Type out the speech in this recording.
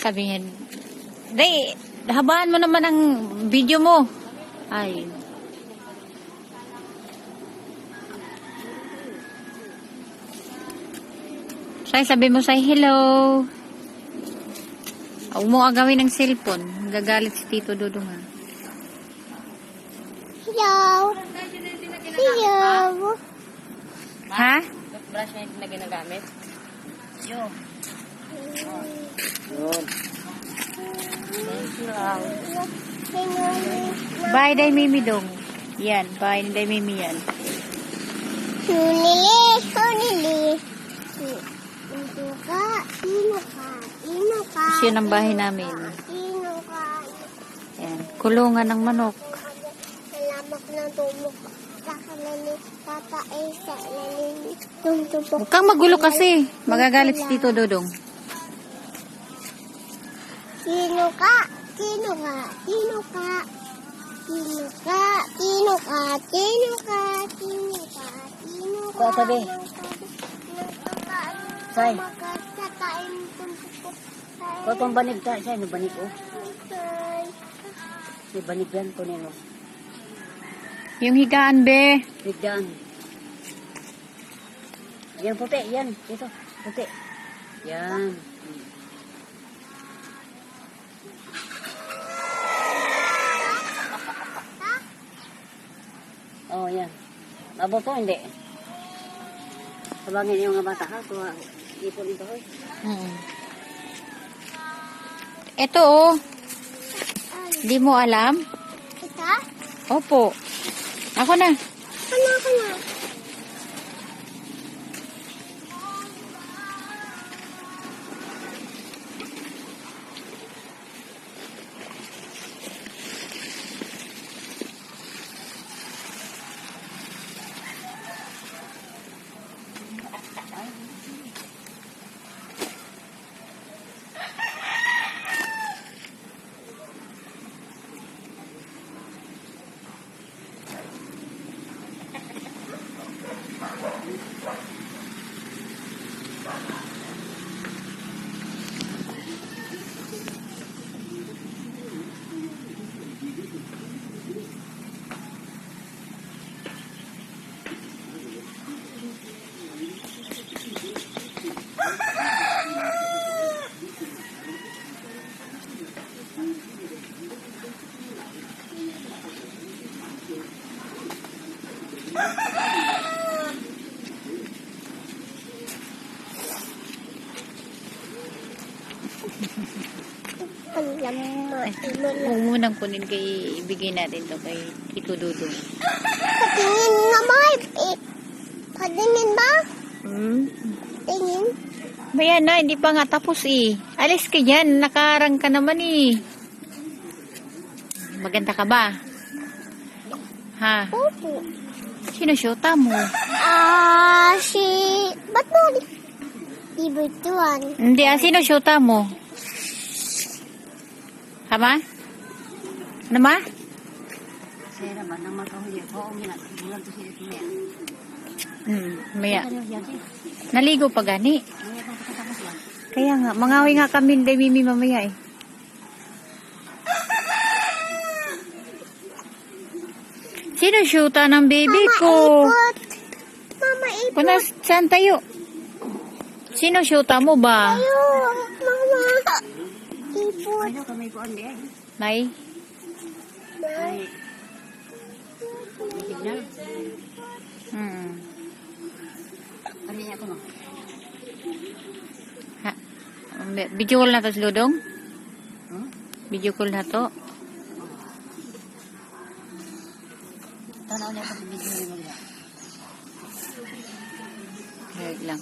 Sabihin, Day, habaan mo naman ang video mo. Ay. Say, sabi mo say hello. Huwag mo agawin ng cellphone. Gagalit si Tito Dudong ha. Hello. Hello. Ha? Brush na yung na ginagamit. Yun. Bye, Day Mimi dong. Yan, bye, Day Mimi yan. Hunili. Sino ka? Siya ng bahay namin. Sino ka? Yan, kulungan ng manok. Salamat ng tumok. Kakalali. Kakain sa lalim. Tumtupok. Huwag kang magulo kasi. Magagalit si Tito Dudong. Sino ka? Sino ka? Sino ka? Sino ka? Sino ka? Sino ka? Sino ka? Sino ka? Kuha sabi. Say. Kuha pang banig ka. Say, may banig oh. May banig yan. Kunin mo. Yung higaan, be. Bigyan. Yan puti. Yan. Ito. Puti. Yan. Oh, yan. Abo to, hindi. Sabangin yung mga bata ha. Kuha. Ipon ito hoy. Ito, oh. Di mo alam? Ito? Opo. Ako na. Kana. Huwag munang kunin kay ibigay natin to kay Tito Dudong. Patingin naman. Patingin ba? Tingin. Bayan na, hindi pa nga tapos eh. Alis ka dyan, nakarang ka naman eh. Maganda ka ba? Ha? Opo. Sino syota mo? Ba't mo? Ibutuan. Hindi sino syota mo? Hama? Ano ma? Saya naman nang makahuya. Oo, minat. Bulan to siya ito yan. Maya. Ano yan? Naligo pa gani. Maya kung kakatapos yan. Kaya nga, mangawi nga kami Day Mimi mamaya eh. Sino syota ng baby ko? Mama, ipot. Kuna, saan tayo? Sino syota mo ba? Tayo. Mama. Ipot. Ano kami ko ang diyan? May? Ay. May signal. Ano niya ako no? Ha? Video call na to si Dudong? Video call na to? Tanaw niya ako sa video niya. Wait lang.